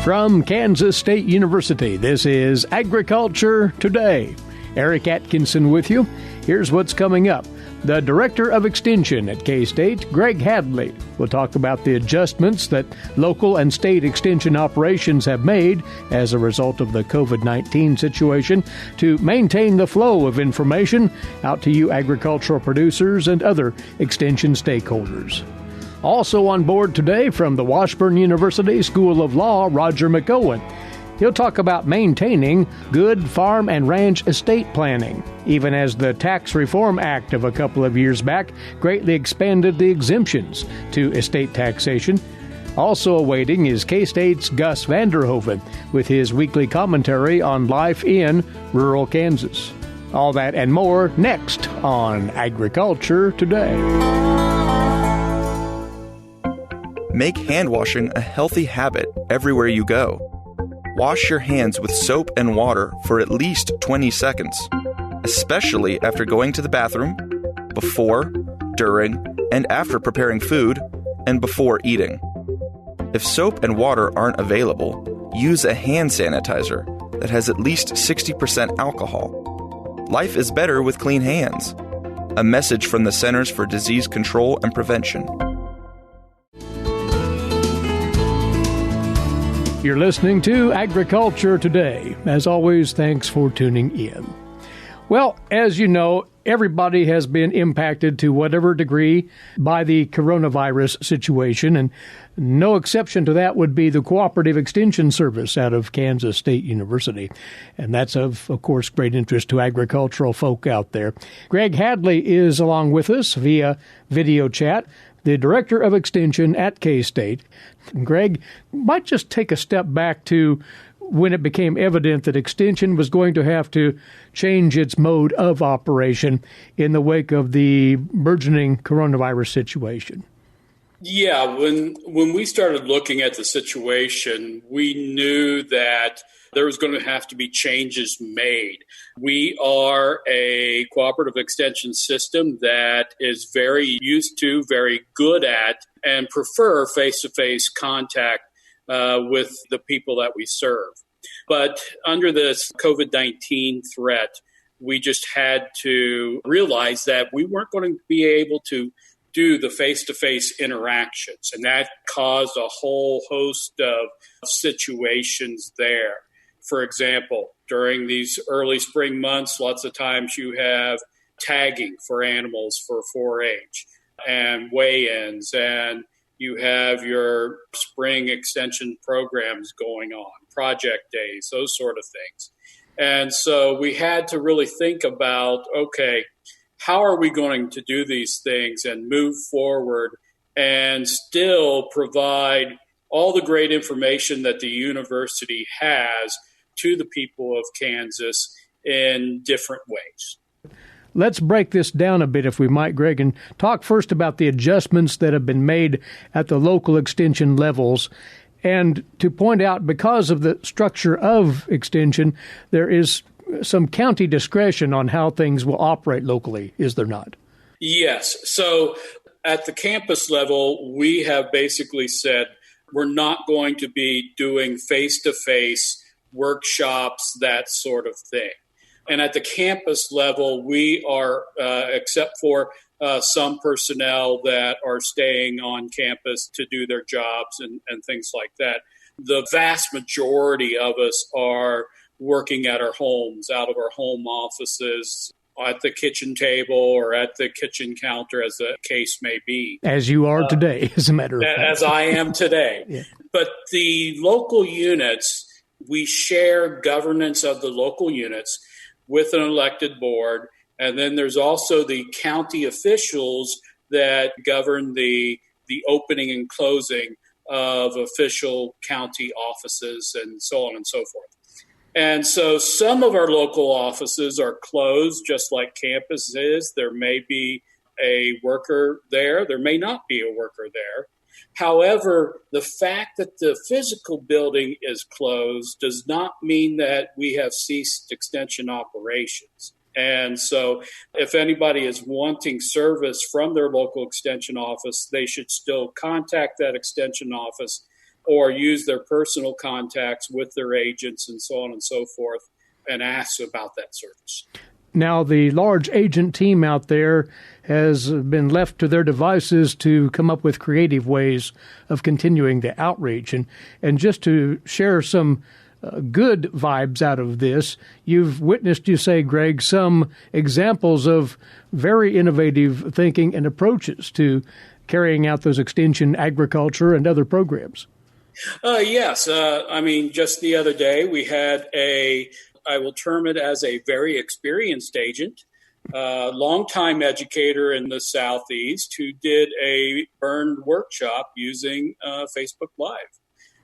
From Kansas State University, this is Agriculture Today. Eric Atkinson with you. Here's what's coming up. The Director of Extension at K-State, Gregg Hadley, will talk about the adjustments that local and state extension operations have made as a result of the COVID-19 situation to maintain the flow of information out to you agricultural producers and other extension stakeholders. Also on board today from the Washburn University School of Law, Roger McEowen. He'll talk about maintaining good farm and ranch estate planning, even as the Tax Reform Act of a couple of years back greatly expanded the exemptions to estate taxation. Also awaiting is K-State's Gus Vanderhoeven with his weekly commentary on life in rural Kansas. All that and more next on Agriculture Today. Make hand washing a healthy habit everywhere you go. Wash your hands with soap and water for at least 20 seconds, especially after going to the bathroom, before, during, and after preparing food, and before eating. If soap and water aren't available, use a hand sanitizer that has at least 60% alcohol. Life is better with clean hands. A message from the Centers for Disease Control and Prevention. You're listening to Agriculture Today. As always, thanks for tuning in. Well, as you know, everybody has been impacted to whatever degree by the coronavirus situation, and no exception to that would be the Cooperative Extension Service out of Kansas State University. And that's of course, great interest to agricultural folk out there. Gregg Hadley is along with us via video chat, the Director of Extension at K-State. Gregg, might just take a step back to when it became evident that Extension was going to have to change its mode of operation in the wake of the burgeoning coronavirus situation. Yeah, when we started looking at the situation, we knew that there was going to have to be changes made. We are a cooperative extension system that is very used to, very good at, and prefer face-to-face contact with the people that we serve. But under this COVID-19 threat, we just had to realize that we weren't going to be able to do the face-to-face interactions. And that caused a whole host of situations there. For example, during these early spring months, lots of times you have tagging for animals for 4-H and weigh-ins, and you have your spring extension programs going on, project days, those sort of things. And so we had to really think about, okay, how are we going to do these things and move forward and still provide all the great information that the university has to the people of Kansas in different ways. Let's break this down a bit, if we might, Gregg, and talk first about the adjustments that have been made at the local extension levels. And to point out, because of the structure of extension, there is some county discretion on how things will operate locally, is there not? Yes. So at the campus level, we have basically said we're not going to be doing face-to-face workshops, that sort of thing. And at the campus level, we are, except for some personnel that are staying on campus to do their jobs and things like that, the vast majority of us are working at our homes, out of our home offices, at the kitchen table or at the kitchen counter, as the case may be. As you are today, as a matter of fact. As I am today. Yeah. But the local units, we share governance of the local units with an elected board. And then there's also the county officials that govern the opening and closing of official county offices and so on and so forth. And so some of our local offices are closed, just like campus is. There may be a worker there. There may not be a worker there. However, the fact that the physical building is closed does not mean that we have ceased extension operations. And so if anybody is wanting service from their local extension office, they should still contact that extension office or use their personal contacts with their agents and so on and so forth and ask about that service. Now, the large agent team out there has been left to their devices to come up with creative ways of continuing the outreach. And just to share some good vibes out of this, you've witnessed, you say, Greg, some examples of very innovative thinking and approaches to carrying out those extension agriculture and other programs. Yes. Just the other day we had I will term it as a very experienced agent, longtime educator in the Southeast who did a burned workshop using Facebook Live.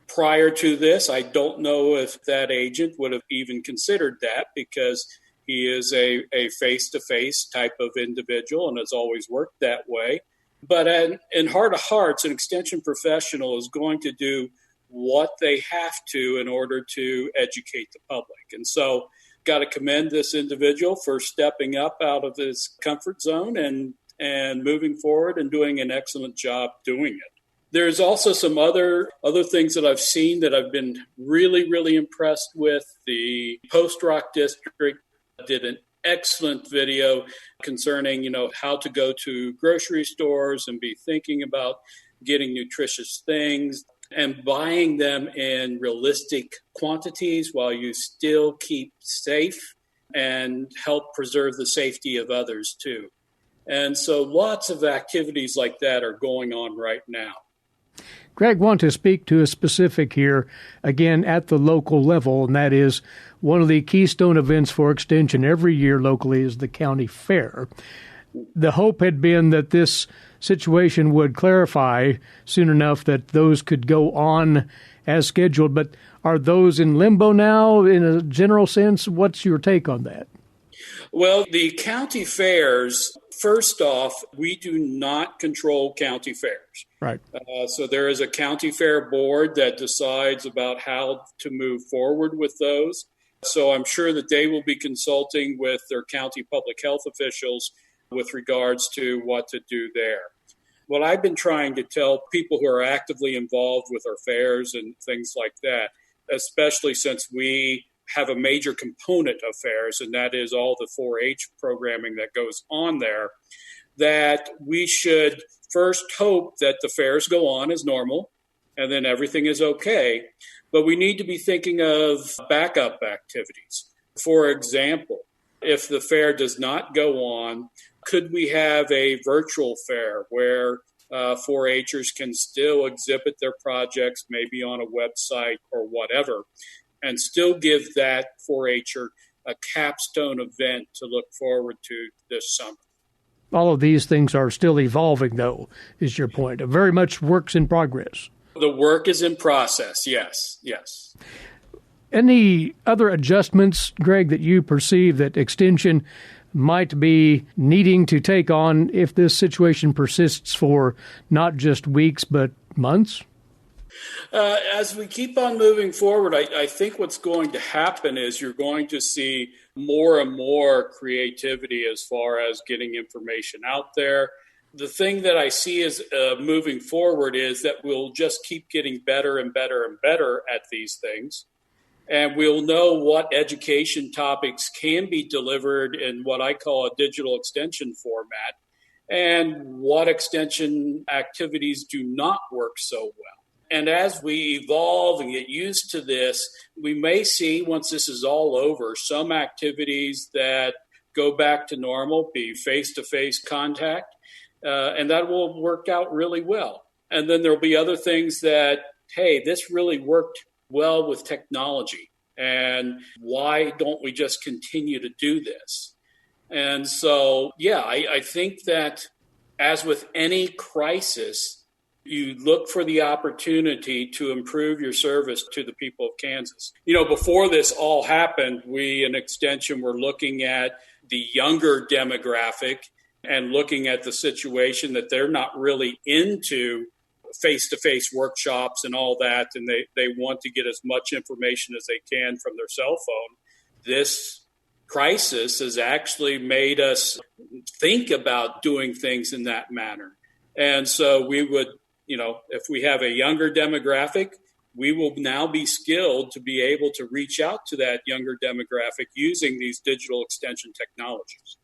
Prior to this, I don't know if that agent would have even considered that because he is a face-to-face type of individual and has always worked that way. But in heart of hearts, an extension professional is going to do what they have to in order to educate the public. And so got to commend this individual for stepping up out of his comfort zone and moving forward and doing an excellent job doing it. There's also some other things that I've seen that I've been really, really impressed with. The Post-Rock District did an excellent video concerning, how to go to grocery stores and be thinking about getting nutritious things and buying them in realistic quantities while you still keep safe and help preserve the safety of others too. And so lots of activities like that are going on right now. Greg, want to speak to a specific here, again, at the local level, and that is one of the keystone events for Extension every year locally is the county fair. The hope had been that this situation would clarify soon enough that those could go on as scheduled, but are those in limbo now in a general sense? What's your take on that? Well, the county fairs, first off, we do not control county fairs. Right. So there is a county fair board that decides about how to move forward with those. So I'm sure that they will be consulting with their county public health officials with regards to what to do there. What I've been trying to tell people who are actively involved with our fairs and things like that, especially since we have a major component of fairs, and that is all the 4-H programming that goes on there, that we should first hope that the fairs go on as normal and then everything is okay. But we need to be thinking of backup activities. For example, if the fair does not go on, could we have a virtual fair where 4-Hers can still exhibit their projects, maybe on a website or whatever, and still give that 4-Her a capstone event to look forward to this summer? All of these things are still evolving, though, is your point. Very much works in progress. The work is in process, yes. Any other adjustments, Greg, that you perceive that Extension might be needing to take on if this situation persists for not just weeks, but months? As we keep on moving forward, I think what's going to happen is you're going to see more and more creativity as far as getting information out there. The thing that I see is moving forward is that we'll just keep getting better and better and better at these things. And we'll know what education topics can be delivered in what I call a digital extension format and what extension activities do not work so well. And as we evolve and get used to this, we may see, once this is all over, some activities that go back to normal, be face-to-face contact, and that will work out really well. And then there'll be other things that, hey, this really worked well with technology, and why don't we just continue to do this? And so, I think that as with any crisis, you look for the opportunity to improve your service to the people of Kansas. Before this all happened, we in Extension were looking at the younger demographic and looking at the situation that they're not really into face-to-face workshops and all that, and they want to get as much information as they can from their cell phone. This crisis has actually made us think about doing things in that manner. And so we would if we have a younger demographic, we will now be skilled to be able to reach out to that younger demographic using these digital extension technologies.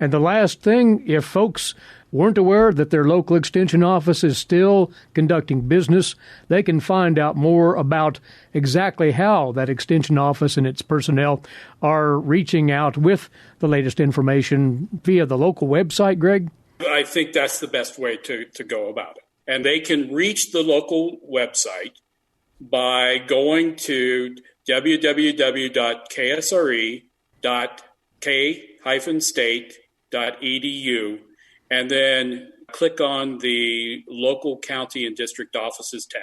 And the last thing, if folks weren't aware that their local extension office is still conducting business, they can find out more about exactly how that extension office and its personnel are reaching out with the latest information via the local website, Gregg? I think that's the best way to go about it. And they can reach the local website by going to www.ksre.k-state.edu and then click on the local county and district offices tab.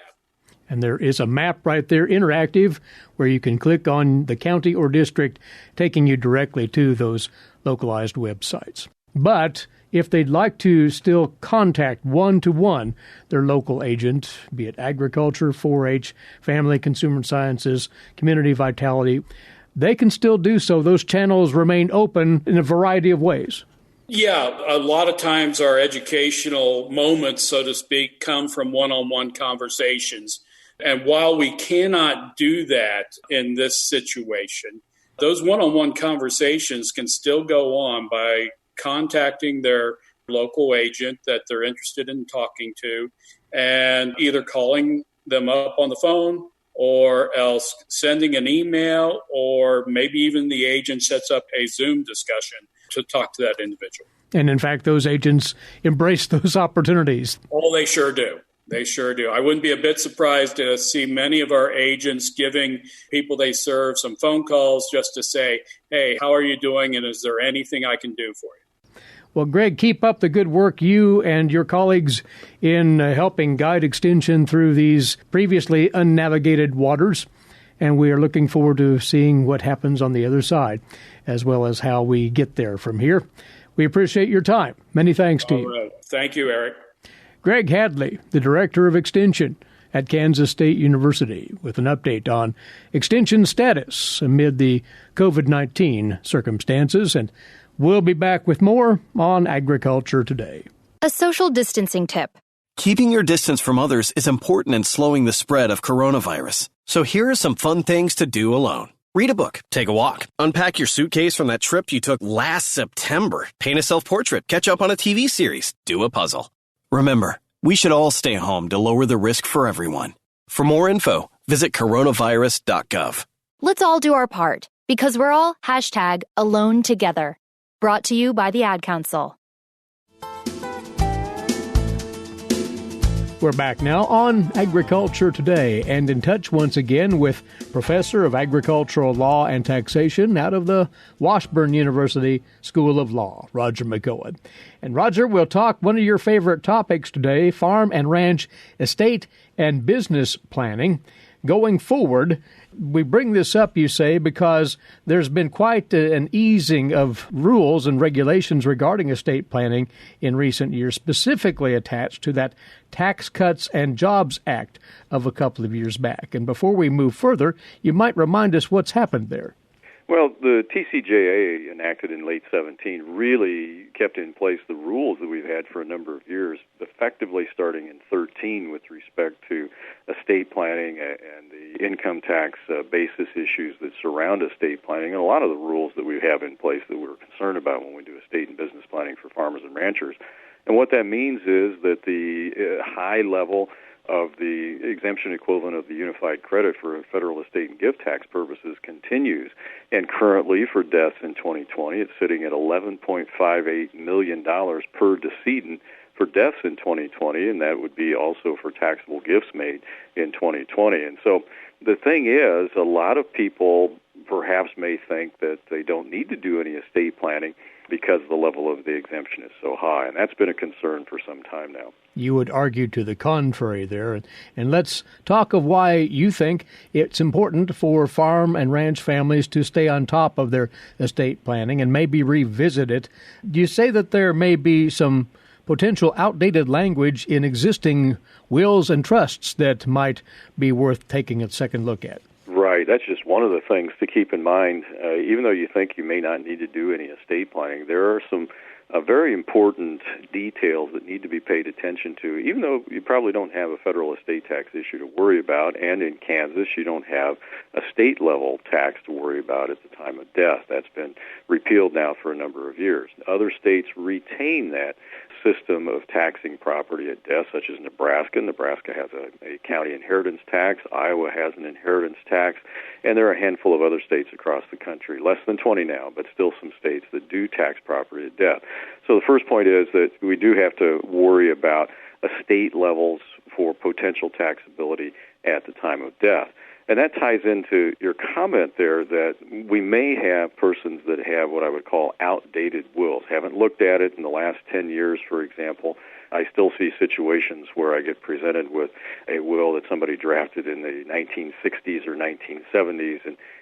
And there is a map right there, interactive, where you can click on the county or district, taking you directly to those localized websites. But if they'd like to still contact one-to-one their local agent, be it agriculture, 4-H, family, consumer sciences, community vitality, they can still do so. Those channels remain open in a variety of ways. Yeah, a lot of times our educational moments, so to speak, come from one-on-one conversations. And while we cannot do that in this situation, those one-on-one conversations can still go on by contacting their local agent that they're interested in talking to and either calling them up on the phone or else sending an email, or maybe even the agent sets up a Zoom discussion to talk to that individual. And in fact, those agents embrace those opportunities. Oh, they sure do. They sure do. I wouldn't be a bit surprised to see many of our agents giving people they serve some phone calls just to say, hey, how are you doing, and is there anything I can do for you? Well, Gregg, keep up the good work, you and your colleagues, in helping guide Extension through these previously unnavigated waters. And we are looking forward to seeing what happens on the other side, as well as how we get there from here. We appreciate your time. Many thanks to you. Right. Thank you, Eric. Gregg Hadley, the Director of Extension at Kansas State University, with an update on Extension status amid the COVID-19 circumstances. And we'll be back with more on Agriculture Today. A social distancing tip. Keeping your distance from others is important in slowing the spread of coronavirus. So here are some fun things to do alone. Read a book, take a walk, unpack your suitcase from that trip you took last September, paint a self-portrait, catch up on a TV series, do a puzzle. Remember, we should all stay home to lower the risk for everyone. For more info, visit coronavirus.gov. Let's all do our part, because we're all #AloneTogether. Brought to you by the Ad Council. We're back now on Agriculture Today, and in touch once again with Professor of Agricultural Law and Taxation out of the Washburn University School of Law, Roger McEowen. And Roger, we'll talk one of your favorite topics today, farm and ranch estate and business planning. Going forward, we bring this up, you say, because there's been quite an easing of rules and regulations regarding estate planning in recent years, specifically attached to that Tax Cuts and Jobs Act of a couple of years back. And before we move further, you might remind us what's happened there. Well, the TCJA, enacted in late 17, really kept in place the rules that we've had for a number of years, effectively starting in 13 with respect to estate planning and the income tax basis issues that surround estate planning, and a lot of the rules that we have in place that we're concerned about when we do estate and business planning for farmers and ranchers. And what that means is that the high level of the exemption equivalent of the unified credit for federal estate and gift tax purposes continues. And currently, for deaths in 2020, it's sitting at $11.58 million per decedent for deaths in 2020, and that would be also for taxable gifts made in 2020. And so the thing is, a lot of people perhaps may think that they don't need to do any estate planning because the level of the exemption is so high, and that's been a concern for some time now. You would argue to the contrary there, and let's talk of why you think it's important for farm and ranch families to stay on top of their estate planning and maybe revisit it. Do you say that there may be some potential outdated language in existing wills and trusts that might be worth taking a second look at? Right. That's just one of the things to keep in mind. Even though you think you may not need to do any estate planning, there are some very important details that need to be paid attention to, even though you probably don't have a federal estate tax issue to worry about, and in Kansas you don't have a state-level tax to worry about at the time of death. That's been repealed now for a number of years. Other states retain that system of taxing property at death, such as Nebraska. Nebraska has a county inheritance tax. Iowa has an inheritance tax. And there are a handful of other states across the country, less than 20 now, but still some states that do tax property at death. So the first point is that we do have to worry about estate levels for potential taxability at the time of death. And that ties into your comment there that we may have persons that have what I would call outdated wills, haven't looked at it in the last 10 years, for example. I still see situations where I get presented with a will that somebody drafted in the 1960s or 1970s,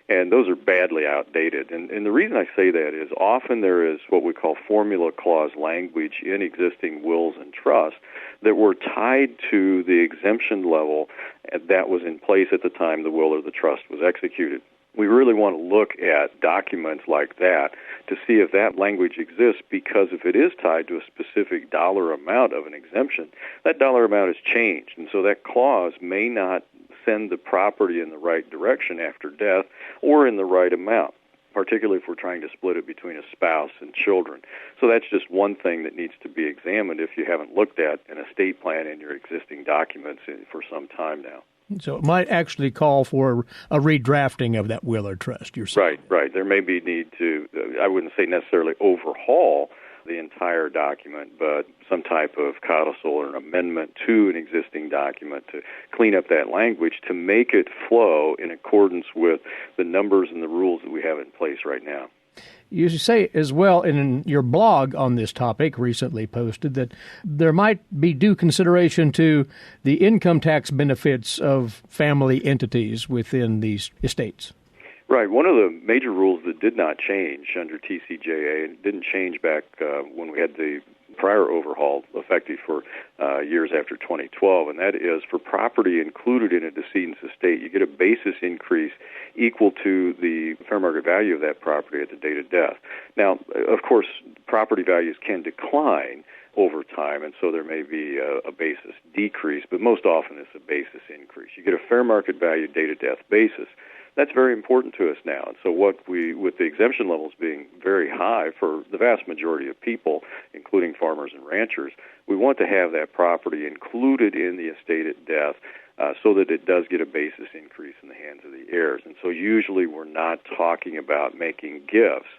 and those are badly outdated. And the reason I say that is often there is what we call formula clause language in existing wills and trusts that were tied to the exemption level that was in place at the time the will or the trust was executed. We really want to look at documents like that to see if that language exists, because if it is tied to a specific dollar amount of an exemption, that dollar amount has changed. And so that clause may not send the property in the right direction after death or in the right amount, particularly if we're trying to split it between a spouse and children. So that's just one thing that needs to be examined if you haven't looked at an estate plan in your existing documents for some time now. So it might actually call for a redrafting of that will or trust, you're saying. Right. There may be need to, I wouldn't say necessarily overhaul the entire document, but some type of codicil or an amendment to an existing document to clean up that language to make it flow in accordance with the numbers and the rules that we have in place right now. You say as well in your blog on this topic recently posted that there might be due consideration to the income tax benefits of family entities within these estates. Right. One of the major rules that did not change under TCJA, and didn't change back when we had the prior overhaul effective for years after 2012, and that is for property included in a decedent's estate, you get a basis increase equal to the fair market value of that property at the date of death. Now, of course, property values can decline over time, and so there may be a basis decrease, but most often it's a basis increase. You get a fair market value date of death basis. That's very important to us now. And so with the exemption levels being very high for the vast majority of people, including farmers and ranchers, we want to have that property included in the estate at death so that it does get a basis increase in the hands of the heirs. And so usually we're not talking about making gifts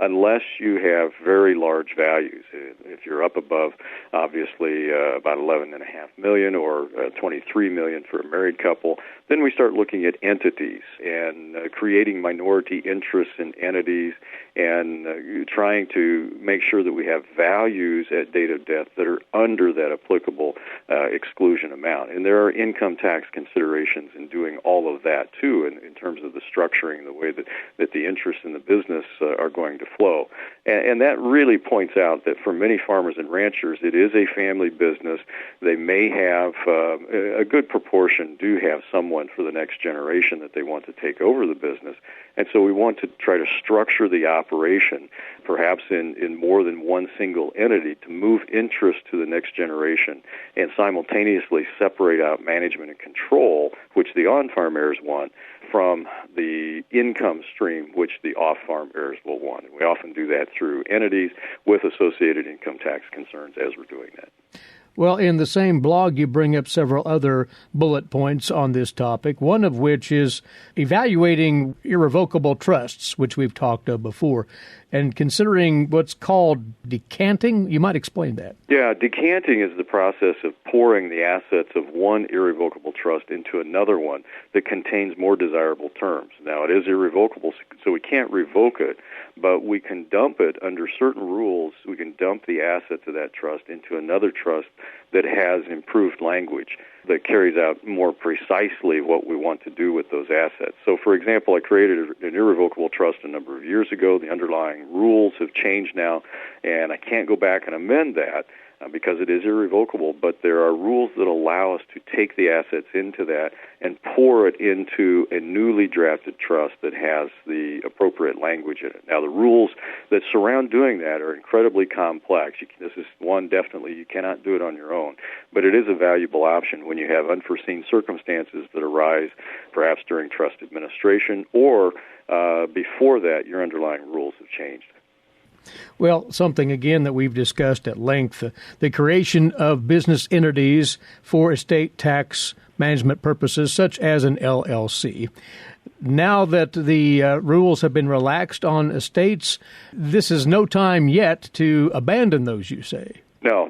unless you have very large values. If you're up above, obviously, about $11.5 million or $23 million for a married couple, then we start looking at entities and creating minority interests in entities and trying to make sure that we have values at date of death that are under that applicable exclusion amount. And there are income tax considerations in doing all of that, too, in terms of the structuring, the way that the interests in the business are going to flow. And that really points out that for many farmers and ranchers, it is a family business. They may have, a good proportion do have someone for the next generation that they want to take over the business. And so we want to try to structure the operation, perhaps in more than one single entity, to move interest to the next generation and simultaneously separate out management and control, which the on-farm heirs want, from the income stream, which the off-farm heirs will want. And we often do that through entities with associated income tax concerns as we're doing that. Well, in the same blog, you bring up several other bullet points on this topic, one of which is evaluating irrevocable trusts, which we've talked of before, and considering what's called decanting. You might explain that. Yeah, decanting is the process of pouring the assets of one irrevocable trust into another one that contains more desirable terms. Now, it is irrevocable, so we can't revoke it, but we can dump it under certain rules. We can dump the assets of that trust into another trust that has improved language that carries out more precisely what we want to do with those assets. So, for example, I created an irrevocable trust a number of years ago. The underlying rules have changed now, and I can't go back and amend that. because it is irrevocable, but there are rules that allow us to take the assets into that and pour it into a newly drafted trust that has the appropriate language in it. Now, the rules that surround doing that are incredibly complex. This is one, definitely, you cannot do it on your own, but it is a valuable option when you have unforeseen circumstances that arise, perhaps during trust administration, or before that, your underlying rules have changed. Well, something, again, that we've discussed at length, the creation of business entities for estate tax management purposes, such as an LLC. Now that the rules have been relaxed on estates, this is no time yet to abandon those, you say? No.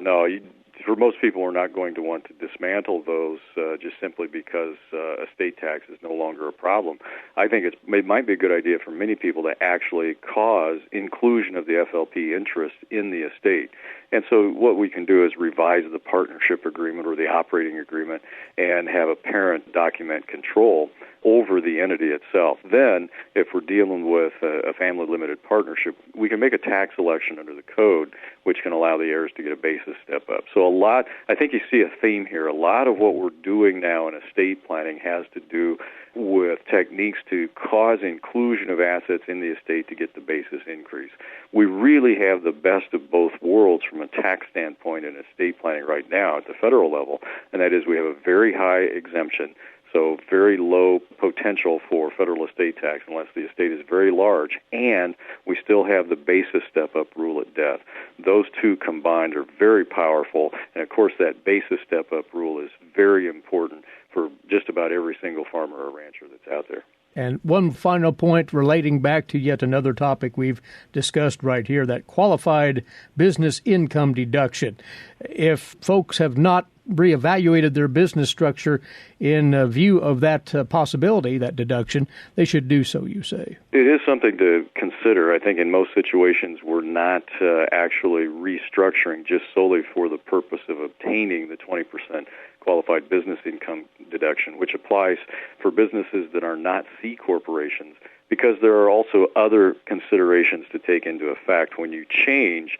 For most people, we're not going to want to dismantle those just simply because estate tax is no longer a problem. I think it might be a good idea for many people to actually cause inclusion of the FLP interest in the estate. And so what we can do is revise the partnership agreement or the operating agreement and have a parent document control over the entity itself. Then, if we're dealing with a family limited partnership, we can make a tax election under the code, which can allow the heirs to get a basis step up. So I think you see a theme here. A lot of what we're doing now in estate planning has to do with techniques to cause inclusion of assets in the estate to get the basis increase. We really have the best of both worlds from a tax standpoint in estate planning right now at the federal level, and that is we have a very high exemption, so very low potential for federal estate tax unless the estate is very large, and we still have the basis step-up rule at death. Those two combined are very powerful, and of course that basis step-up rule is very important for just about every single farmer or rancher that's out there. And one final point relating back to yet another topic we've discussed right here, that qualified business income deduction. If folks have not reevaluated their business structure in view of that possibility, that deduction, they should do so, you say. It is something to consider. I think in most situations we're not actually restructuring just solely for the purpose of obtaining the 20% qualified business income deduction, which applies for businesses that are not C corporations, because there are also other considerations to take into effect when you change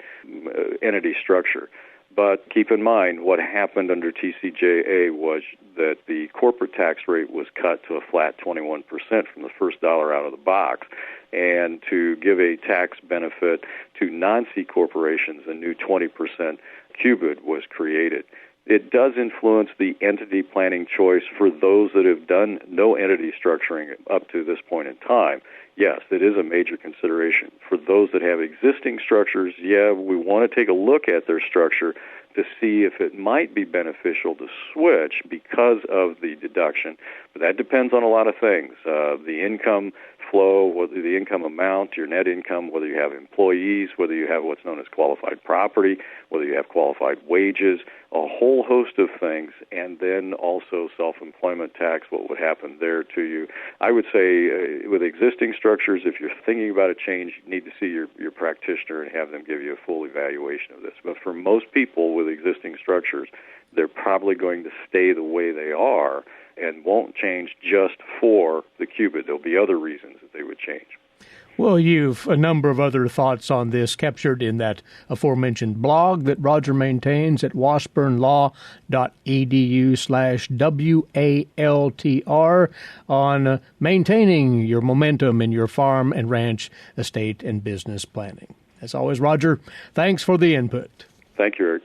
entity structure. But keep in mind, what happened under TCJA was that the corporate tax rate was cut to a flat 21% from the first dollar out of the box. And to give a tax benefit to non-C corporations, a new 20% QBID was created. It does influence the entity planning choice for those that have done no entity structuring up to this point in time. Yes, it is a major consideration. For those that have existing structures, we want to take a look at their structure to see if it might be beneficial to switch because of the deduction. But that depends on a lot of things. The income flow, whether the income amount, your net income, whether you have employees, whether you have what's known as qualified property, whether you have qualified wages, a whole host of things, and then also self-employment tax, what would happen there to you. I would say with existing structures, if you're thinking about a change, you need to see your practitioner and have them give you a full evaluation of this. But for most people with existing structures, they're probably going to stay the way they are and won't change just for the QBID. There'll be other reasons that they would change. Well, you've a number of other thoughts on this captured in that aforementioned blog that Roger maintains at washburnlaw.edu/WALTR on maintaining your momentum in your farm and ranch, estate, and business planning. As always, Roger, thanks for the input. Thank you, Eric.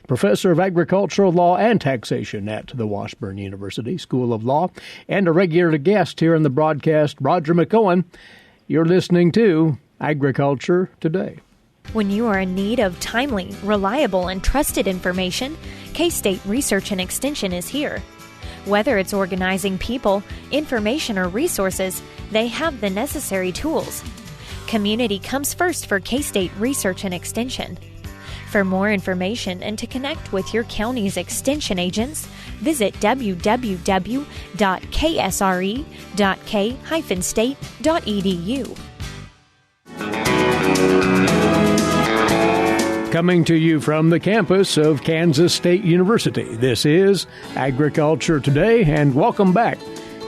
Professor of Agricultural Law and Taxation at the Washburn University School of Law, and a regular guest here in the broadcast, Roger McEowen. You're listening to Agriculture Today. When you are in need of timely, reliable, and trusted information, K-State Research and Extension is here. Whether it's organizing people, information, or resources, they have the necessary tools. Community comes first for K-State Research and Extension. For more information and to connect with your county's extension agents, visit www.ksre.k-state.edu. Coming to you from the campus of Kansas State University, this is Agriculture Today, and welcome back.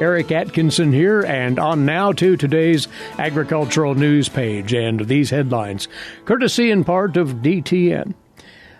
Eric Atkinson here, and on now to today's agricultural news page and these headlines, courtesy in part of DTN.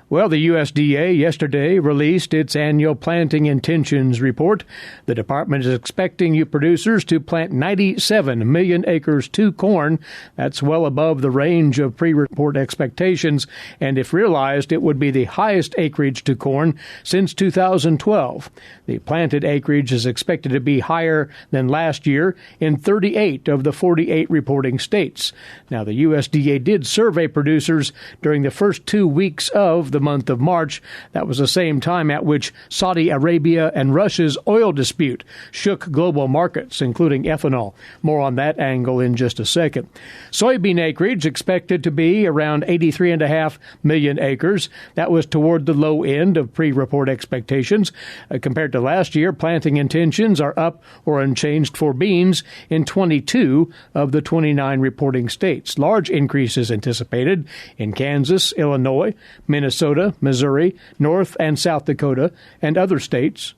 Well, the USDA yesterday released its annual planting intentions report. The department is expecting you producers to plant 97 million acres to corn. That's well above the range of pre-report expectations, and if realized, it would be the highest acreage to corn since 2012. The planted acreage is expected to be higher than last year in 38 of the 48 reporting states. Now, the USDA did survey producers during the first 2 weeks of the month of March. That was the same time at which Saudi Arabia and Russia's oil dispute shook global markets, including ethanol. More on that angle in just a second. Soybean acreage expected to be around 83.5 million acres. That was toward the low end of pre-report expectations. Compared to last year, planting intentions are up or unchanged for beans in 22 of the 29 reporting states. Large increases anticipated in Kansas, Illinois, Minnesota, Missouri, North and South Dakota, and other states.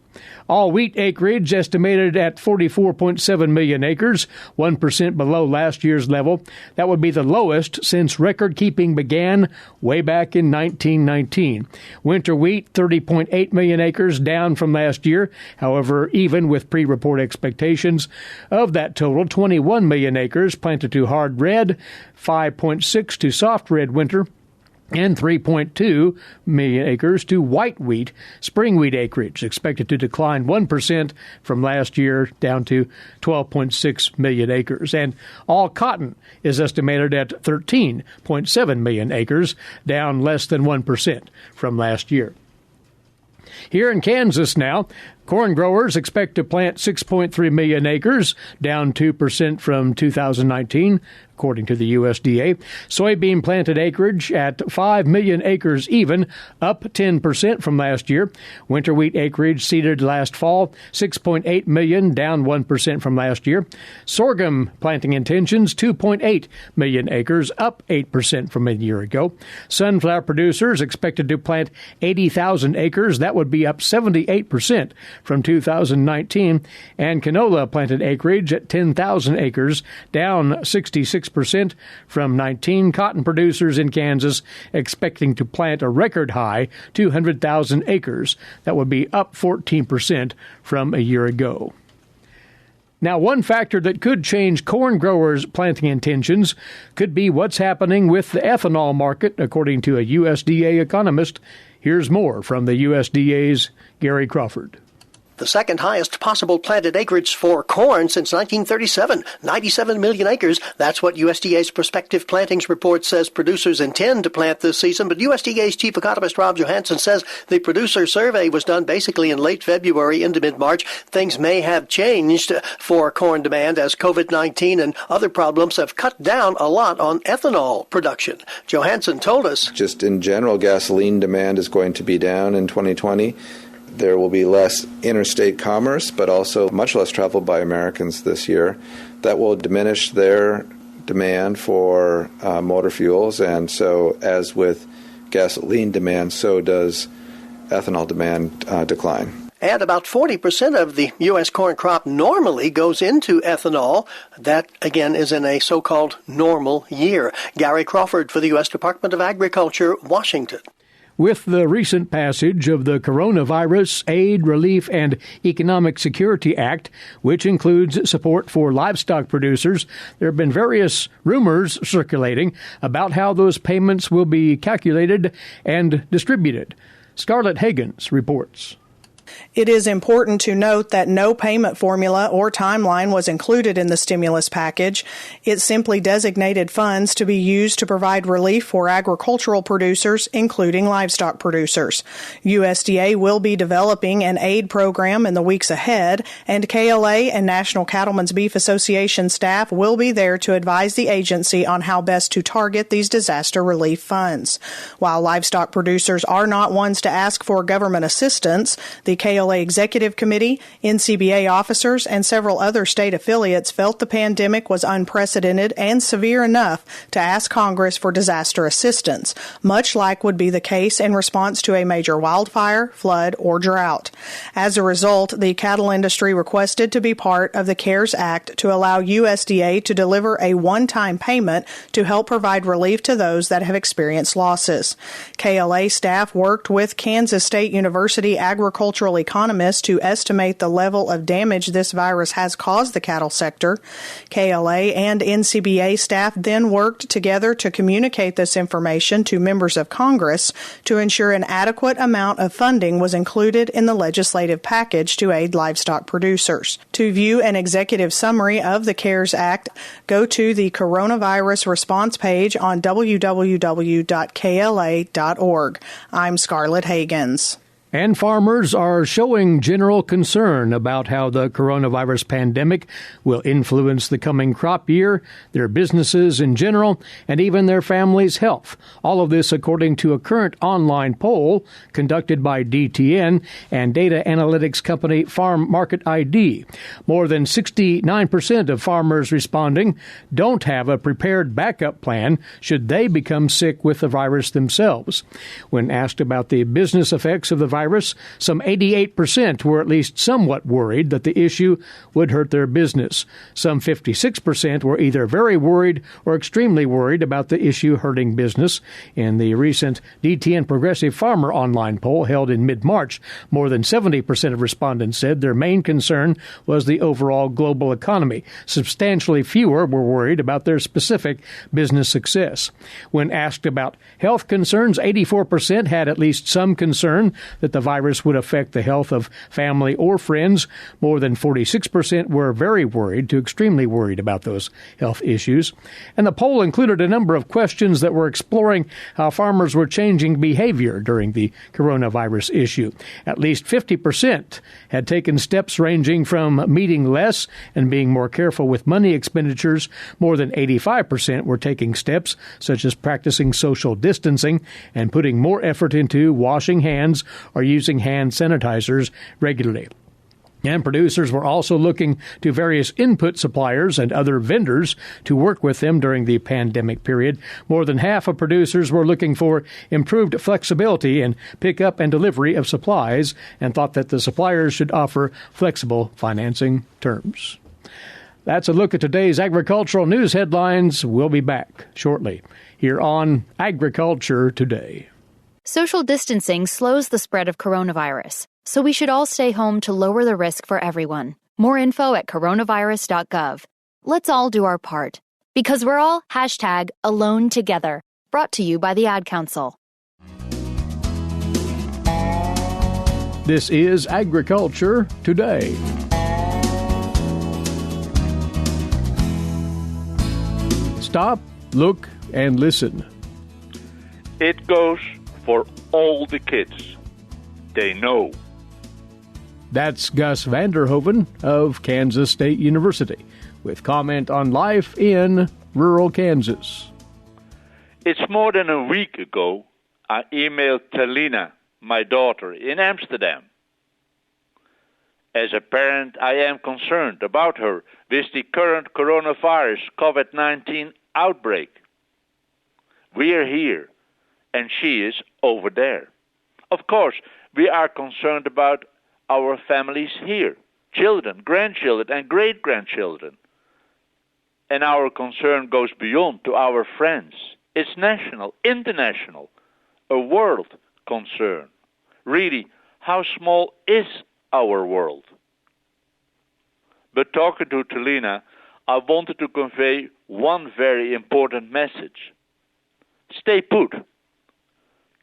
All wheat acreage estimated at 44.7 million acres, 1% below last year's level. That would be the lowest since record-keeping began way back in 1919. Winter wheat, 30.8 million acres, down from last year. However, even with pre-report expectations, of that total, 21 million acres planted to hard red, 5.6 to soft red winter, and 3.2 million acres to white wheat. Spring wheat acreage expected to decline 1% from last year down to 12.6 million acres. And all cotton is estimated at 13.7 million acres, down less than 1% from last year. Here in Kansas now, corn growers expect to plant 6.3 million acres, down 2% from 2019, according to the USDA. Soybean planted acreage at 5 million acres even, up 10% from last year. Winter wheat acreage seeded last fall, 6.8 million, down 1% from last year. Sorghum planting intentions, 2.8 million acres, up 8% from a year ago. Sunflower producers expected to plant 80,000 acres. That would be up 78% from 2019. And canola planted acreage at 10,000 acres, down 66% from 19. Cotton producers in Kansas expecting to plant a record high 200,000 acres. That would be up 14% from a year ago. Now, one factor that could change corn growers' planting intentions could be what's happening with the ethanol market, according to a USDA economist. Here's more from the USDA's Gary Crawford. The second highest possible planted acreage for corn since 1937, 97 million acres. That's what USDA's prospective plantings report says producers intend to plant this season. But USDA's chief economist Rob Johansson says the producer survey was done basically in late February into mid-March. Things may have changed for corn demand as COVID-19 and other problems have cut down a lot on ethanol production. Johansson told us, just in general, gasoline demand is going to be down in 2020. There will be less interstate commerce, but also much less travel by Americans this year. That will diminish their demand for motor fuels, and so as with gasoline demand, so does ethanol demand decline. And about 40% of the U.S. corn crop normally goes into ethanol. That, again, is in a so-called normal year. Gary Crawford for the U.S. Department of Agriculture, Washington. With the recent passage of the Coronavirus Aid, Relief, and Economic Security Act, which includes support for livestock producers, there have been various rumors circulating about how those payments will be calculated and distributed. Scarlett Higgins reports. It is important to note that no payment formula or timeline was included in the stimulus package. It simply designated funds to be used to provide relief for agricultural producers, including livestock producers. USDA will be developing an aid program in the weeks ahead, and KLA and National Cattlemen's Beef Association staff will be there to advise the agency on how best to target these disaster relief funds. While livestock producers are not ones to ask for government assistance, the KLA Executive Committee, NCBA officers, and several other state affiliates felt the pandemic was unprecedented and severe enough to ask Congress for disaster assistance, much like would be the case in response to a major wildfire, flood, or drought. As a result, the cattle industry requested to be part of the CARES Act to allow USDA to deliver a one-time payment to help provide relief to those that have experienced losses. KLA staff worked with Kansas State University agricultural economists to estimate the level of damage this virus has caused the cattle sector. KLA and NCBA staff then worked together to communicate this information to members of Congress to ensure an adequate amount of funding was included in the legislative package to aid livestock producers. To view an executive summary of the CARES Act, go to the coronavirus response page on www.kla.org. I'm Scarlett Hagens. And farmers are showing general concern about how the coronavirus pandemic will influence the coming crop year, their businesses in general, and even their families' health. All of this according to a current online poll conducted by DTN and data analytics company Farm Market ID. More than 69% of farmers responding don't have a prepared backup plan should they become sick with the virus themselves. When asked about the business effects of the virus, some 88% were at least somewhat worried that the issue would hurt their business. Some 56% were either very worried or extremely worried about the issue hurting business. In the recent DTN Progressive Farmer online poll held in mid-March, more than 70% of respondents said their main concern was the overall global economy. Substantially fewer were worried about their specific business success. When asked about health concerns, 84% had at least some concern that the virus would affect the health of family or friends. More than 46% were very worried to extremely worried about those health issues. And the poll included a number of questions that were exploring how farmers were changing behavior during the coronavirus issue. At least 50% had taken steps ranging from meeting less and being more careful with money expenditures. More than 85% were taking steps such as practicing social distancing and putting more effort into washing hands or using hand sanitizers regularly. And producers were also looking to various input suppliers and other vendors to work with them during the pandemic period. More than half of producers were looking for improved flexibility in pickup and delivery of supplies and thought that the suppliers should offer flexible financing terms. That's a look at today's agricultural news headlines. We'll be back shortly here on Agriculture Today. Social distancing slows the spread of coronavirus, so we should all stay home to lower the risk for everyone. More info at coronavirus.gov. Let's all do our part, because we're all #AloneTogether, brought to you by the Ad Council. This is Agriculture Today. Stop, look, and listen. It goes for all the kids. They know. That's Gus Vanderhoeven of Kansas State University with comment on life in rural Kansas. It's more than a week ago I emailed Talina, my daughter, in Amsterdam. As a parent, I am concerned about her with the current coronavirus COVID-19 outbreak. We are here, and she is over there. Of course, we are concerned about our families here, children, grandchildren, and great-grandchildren. And our concern goes beyond to our friends. It's national, international, a world concern. Really, how small is our world? But talking to Talina, I wanted to convey one very important message. Stay put.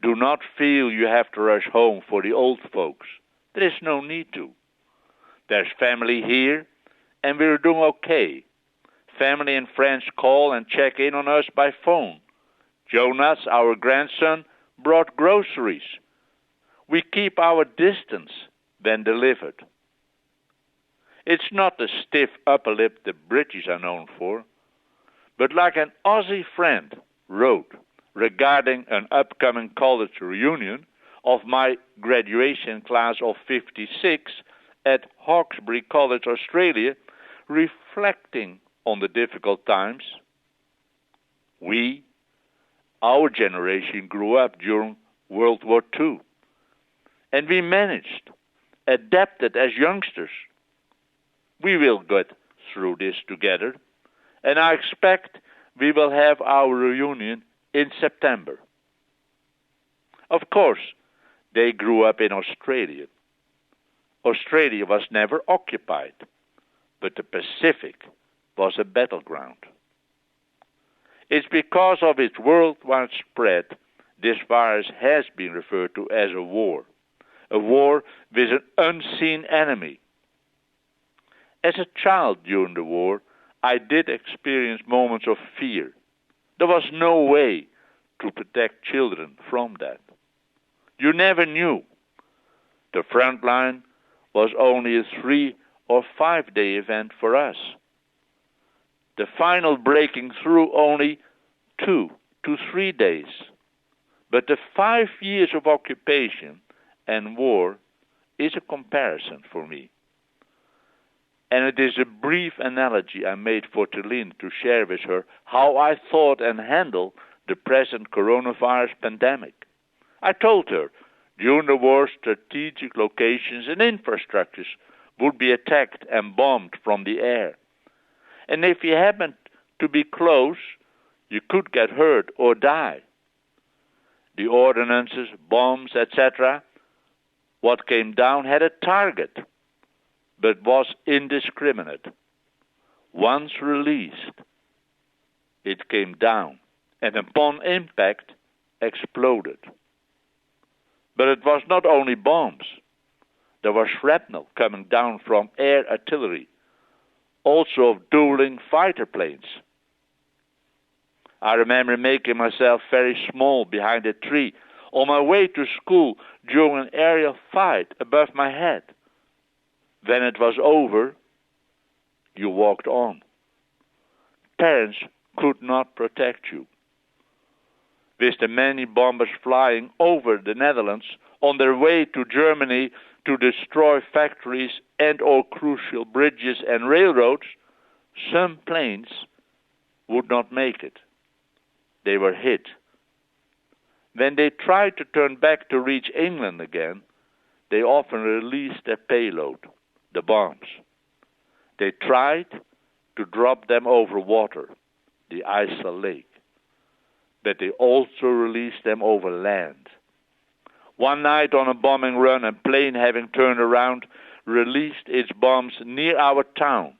Do not feel you have to rush home for the old folks. There is no need to. There's family here, and we're doing okay. Family and friends call and check in on us by phone. Jonas, our grandson, brought groceries. We keep our distance, then delivered. It's not the stiff upper lip the British are known for, but like an Aussie friend wrote regarding an upcoming college reunion of my graduation class of 56 at Hawkesbury College, Australia, reflecting on the difficult times. Our generation, grew up during World War II, and we managed, adapted as youngsters. We will get through this together, and I expect we will have our reunion in September. Of course, they grew up in Australia. Australia was never occupied, but the Pacific was a battleground. It's because of its worldwide spread this virus has been referred to as a war with an unseen enemy. As a child during the war, I did experience moments of fear. There was no way to protect children from that. You never knew. The front line was only a 3 or 5 day event for us. The final breaking through only 2 to 3 days. But the 5 years of occupation and war is a comparison for me. And it is a brief analogy I made for Teline to share with her how I thought and handled the present coronavirus pandemic. I told her during the war strategic locations and infrastructures would be attacked and bombed from the air. And if you happened to be close, you could get hurt or die. The ordnances, bombs, etc., what came down had a target, but was indiscriminate. Once released, it came down, and upon impact, exploded. But it was not only bombs. There was shrapnel coming down from air artillery, also of dueling fighter planes. I remember making myself very small behind a tree on my way to school during an aerial fight above my head. When it was over, you walked on. Parents could not protect you. With the many bombers flying over the Netherlands on their way to Germany to destroy factories and or crucial bridges and railroads, some planes would not make it. They were hit. When they tried to turn back to reach England again, they often released their payload, the bombs. They tried to drop them over water, the IJssel Lake, but they also released them over land. One night on a bombing run, a plane having turned around released its bombs near our town.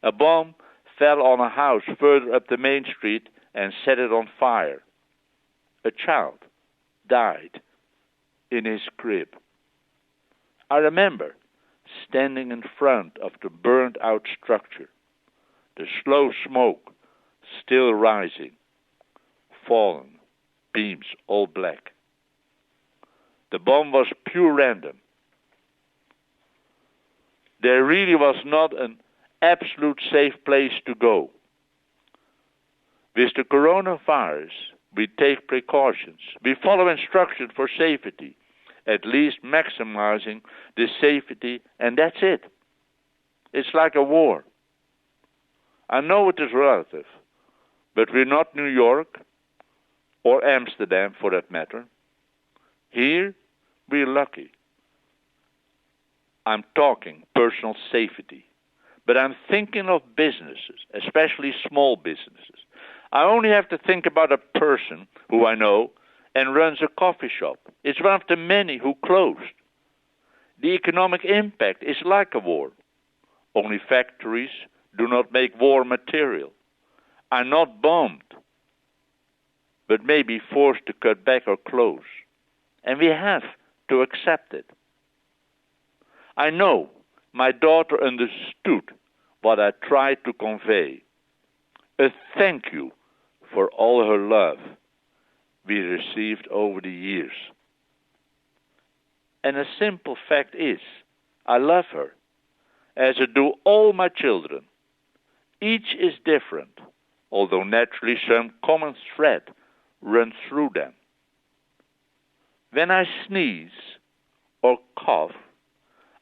A bomb fell on a house further up the main street and set it on fire. A child died in his crib. I remember standing in front of the burned-out structure, the slow smoke still rising, fallen beams all black. The bomb was pure random. There really was not an absolute safe place to go. With the coronavirus, we take precautions. We follow instructions for safety, at least maximizing the safety, and that's it. It's like a war. I know it is relative, but we're not New York or Amsterdam for that matter. Here, we're lucky. I'm talking personal safety, but I'm thinking of businesses, especially small businesses. I only have to think about a person who I know and runs a coffee shop. It's one of the many who closed. The economic impact is like a war. Only factories do not make war material, are not bombed, but may be forced to cut back or close. And we have to accept it. I know my daughter understood what I tried to convey. A thank you for all her love we received over the years. And a simple fact is, I love her, as I do all my children. Each is different, although naturally some common thread runs through them. When I sneeze or cough,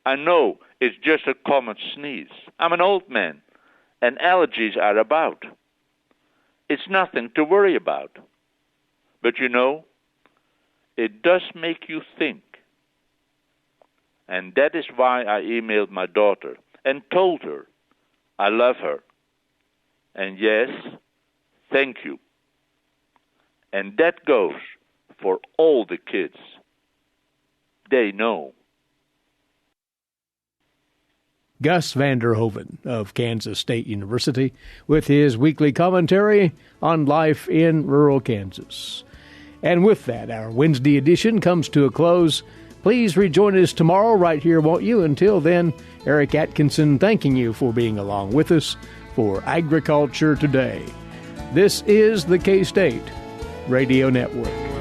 I know it's just a common sneeze. I'm an old man, and allergies are about. It's nothing to worry about. But you know, it does make you think. And that is why I emailed my daughter and told her I love her. And yes, thank you. And that goes for all the kids. They know. Gus Vander Hoeven of Kansas State University with his weekly commentary on life in rural Kansas. And with that, our Wednesday edition comes to a close. Please rejoin us tomorrow right here, won't you? Until then, Eric Atkinson thanking you for being along with us for Agriculture Today. This is the K-State Radio Network.